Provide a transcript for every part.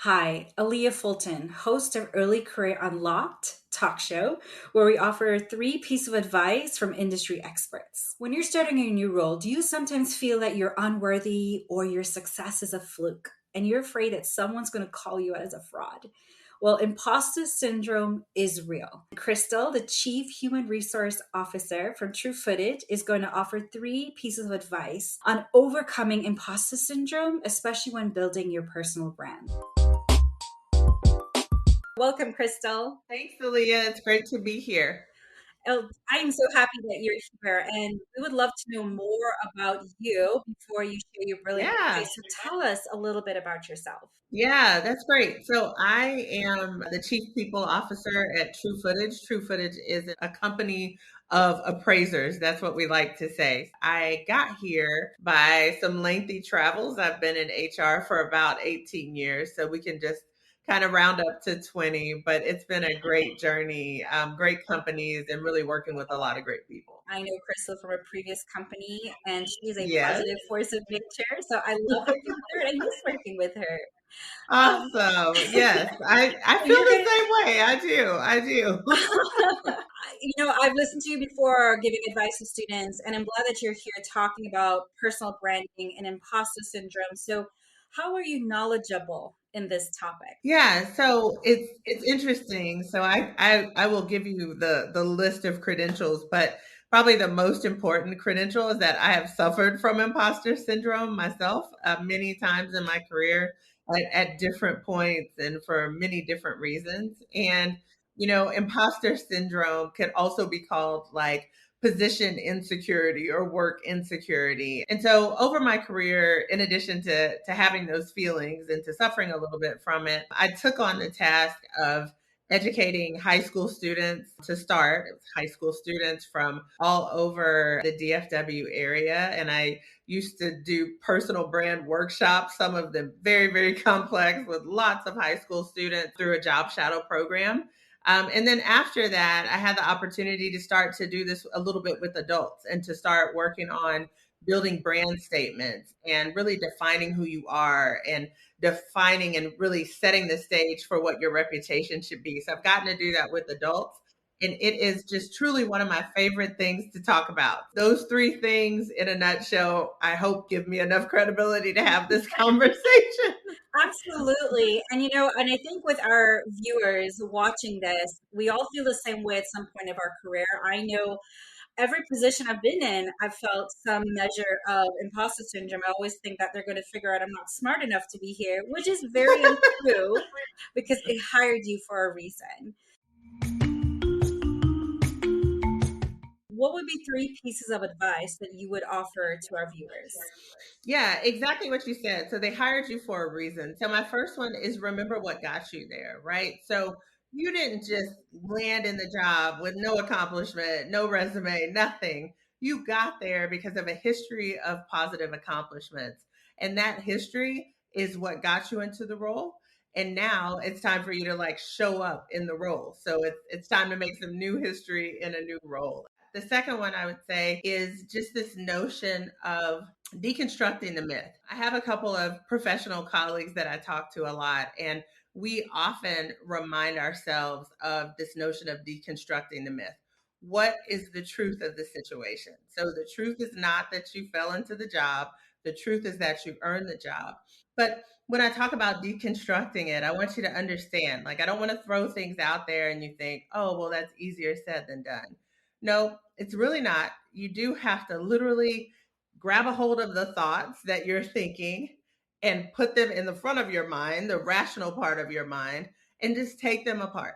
Hi, Aaliyah Fulton, host of Early Career Unlocked talk show, where we offer three pieces of advice from industry experts. When you're starting a new role, do you sometimes feel that you're unworthy or your success is a fluke and you're afraid that someone's going to call you out as a fraud? Well, imposter syndrome is real. Crystal, the Chief Human Resource Officer from True Footage, is going to offer three pieces of advice on overcoming imposter syndrome, especially when building your personal brand. Welcome, Crystal. Thanks, Aaliyah. It's great to be here. Oh, I am so happy that you're here, and we would love to know more about you before you share your brilliant Yeah, advice. So tell us a little bit about yourself. yeah, that's great. So I am the Chief People Officer at True Footage. True Footage is a company of appraisers. That's what we like to say. I got here by some lengthy travels. I've been in HR for about 18 years, so we can just kind of round up to 20, but it's been a great journey, great companies, and really working with a lot of great people. I know Crystal from a previous company, and she is a Yes. positive force of nature. So I love working with her, and I miss working with her. Um, Awesome. Yes, I so feel you're the gonna same way. I do. I do. I've listened to you before giving advice to students, and I'm glad that you're here talking about personal branding and imposter syndrome. So, how are you knowledgeable in this topic? Yeah, so it's interesting. So I will give you the list of credentials, but probably the most important credential is that I have suffered from imposter syndrome myself many times in my career at different points and for many different reasons. And imposter syndrome could also be called like position insecurity or work insecurity. And so over my career, in addition to having those feelings and to suffering a little bit from it, I took on the task of educating high school students to start. It was high school students from all over the DFW area. And I used to do personal brand workshops, some of them very, very complex with lots of high school students through a job shadow program. And then after that, I had the opportunity to start to do this a little bit with adults and to start working on building brand statements and really defining who you are and defining and really setting the stage for what your reputation should be. So I've gotten to do that with adults. And it is just truly one of my favorite things to talk about. Those three things in a nutshell, I hope give me enough credibility to have this conversation. Absolutely. And I think with our viewers watching this, we all feel the same way at some point of our career. I know every position I've been in, I've felt some measure of imposter syndrome. I always think that they're going to figure out I'm not smart enough to be here, which is very untrue because they hired you for a reason. What would be three pieces of advice that you would offer to our viewers? Yeah, exactly what you said. So they hired you for a reason. So my first one is remember what got you there, right? So you didn't just land in the job with no accomplishment, no resume, nothing. You got there because of a history of positive accomplishments. And that history is what got you into the role. And now it's time for you to like show up in the role. So it's time to make some new history in a new role. The second one I would say is just this notion of deconstructing the myth. I have a couple of professional colleagues that I talk to a lot, and we often remind ourselves of this notion of deconstructing the myth. What is the truth of the situation? So, the truth is not that you fell into the job, the truth is that you earned the job. But when I talk about deconstructing it, I want you to understand like, I don't want to throw things out there and you think, oh, well, that's easier said than done. No, it's really not. You do have to literally grab a hold of the thoughts that you're thinking and put them in the front of your mind, the rational part of your mind, and just take them apart.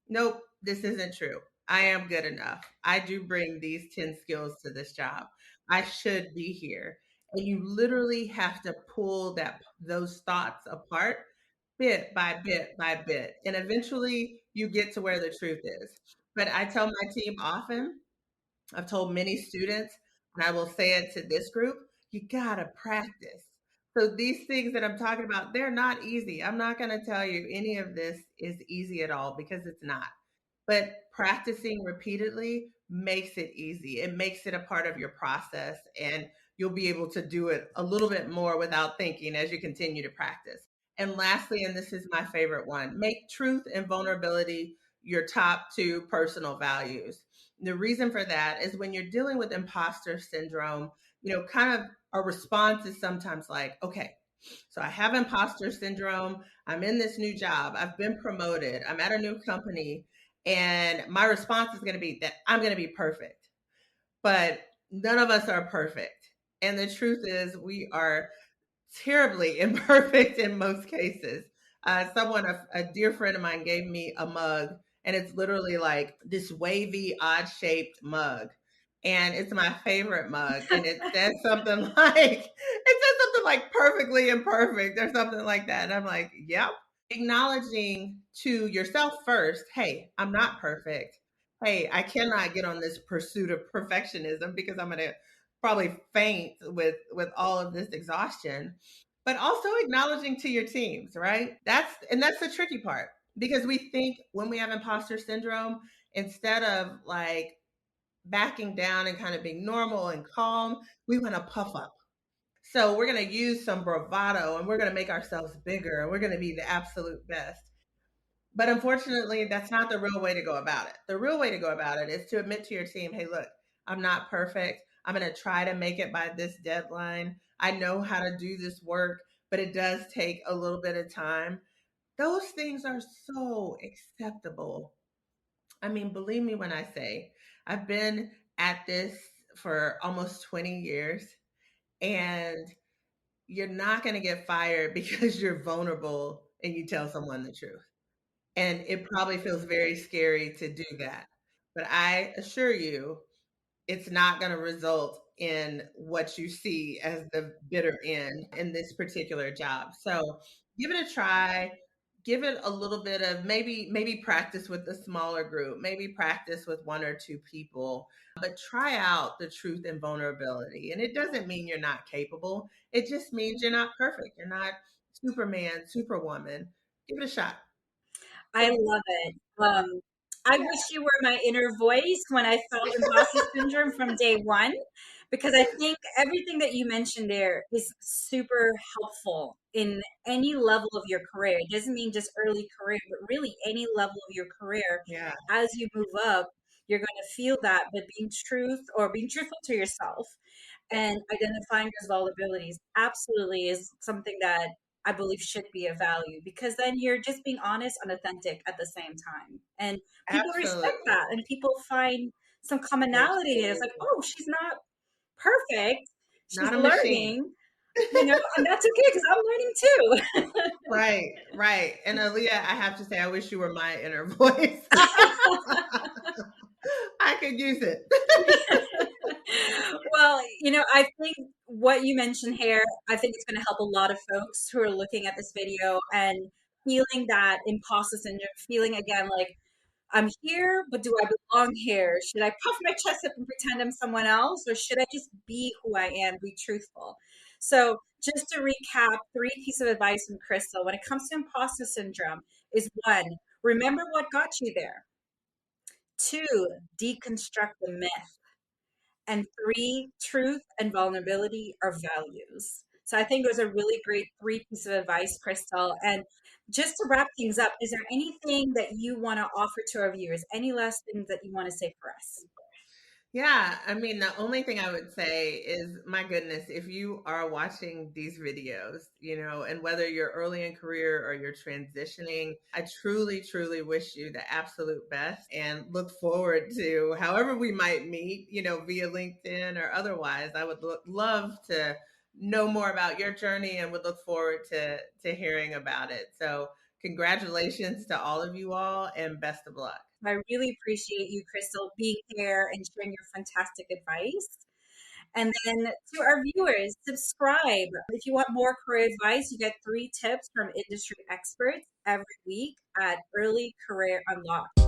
Nope, this isn't true. I am good enough. I do bring these 10 skills to this job. I should be here. And you literally have to pull those thoughts apart bit by bit by bit. And eventually you get to where the truth is. But I tell my team often, I've told many students, and I will say it to this group, you gotta practice. So these things that I'm talking about, they're not easy. I'm not going to tell you any of this is easy at all because it's not. But practicing repeatedly makes it easy. It makes it a part of your process, and you'll be able to do it a little bit more without thinking as you continue to practice. And lastly, and this is my favorite one, make truth and vulnerability your top two personal values. The reason for that is when you're dealing with imposter syndrome, kind of a response is sometimes like, okay, so I have imposter syndrome. I'm in this new job. I've been promoted. I'm at a new company. And my response is going to be that I'm going to be perfect. But none of us are perfect. And the truth is, we are terribly imperfect in most cases. A dear friend of mine, gave me a mug, and it's literally like this wavy, odd shaped mug. And it's my favorite mug. And it says something like perfectly imperfect or something like that. And I'm like, yep. Acknowledging to yourself first, hey, I'm not perfect. Hey, I cannot get on this pursuit of perfectionism because I'm going to probably faint with all of this exhaustion, but also acknowledging to your teams, right? That's the tricky part, because we think when we have imposter syndrome, instead of like backing down and kind of being normal and calm, we want to puff up. So we're going to use some bravado and we're going to make ourselves bigger and we're going to be the absolute best. But unfortunately, that's not the real way to go about it. The real way to go about it is to admit to your team, hey, look, I'm not perfect. I'm going to try to make it by this deadline. I know how to do this work, but it does take a little bit of time. Those things are so acceptable. I mean, believe me when I say I've been at this for almost 20 years, and you're not going to get fired because you're vulnerable and you tell someone the truth. And it probably feels very scary to do that. But I assure you, it's not going to result in what you see as the bitter end in this particular job. So give it a try. Give it a little bit of maybe practice with a smaller group, maybe practice with one or two people, but try out the truth and vulnerability. And it doesn't mean you're not capable. It just means you're not perfect. You're not Superman, Superwoman. Give it a shot. I love it. I wish you were my inner voice when I felt imposter syndrome from day one, because I think everything that you mentioned there is super helpful in any level of your career. It doesn't mean just early career, but really any level of your career. Yeah, As you move up, you're going to feel that, but being truthful to yourself and identifying those vulnerabilities absolutely is something that I believe should be a value, because then you're just being honest and authentic at the same time. And people respect absolutely. that and people find some They commonality. And it's like, do. oh, she's not perfect. She's Not a machine. learning, and that's okay because I'm learning Right, right. And Aaliyah, I have to say, I wish you were my inner voice. I could use it. too. Well, I think what you mentioned here, I think it's going to help a lot of folks who are looking at this video and feeling that imposter syndrome, feeling again like I'm here, but do I belong here? Should I puff my chest up and pretend I'm someone else, or should I just be who I am, be truthful? So, just to recap, three pieces of advice from Crystal when it comes to imposter syndrome is one, remember what got you there. Two, deconstruct the myth. And three, truth and vulnerability are values. So I think those are really great three pieces of advice, Crystal. And just to wrap things up, is there anything that you want to offer to our viewers? Any last things that you want to say for us? Yeah, I mean, the only thing I would say is, my goodness, if you are watching these videos, and whether you're early in career or you're transitioning, I truly, truly wish you the absolute best and look forward to however we might meet, via LinkedIn or otherwise. I would love to know more about your journey and would look forward to hearing about it. So, congratulations to all of you all and best of luck. I really appreciate you, Crystal, being here and sharing your fantastic advice. And then to our viewers, subscribe. If you want more career advice, you get 3 tips from industry experts every week at Early Career Unlocked.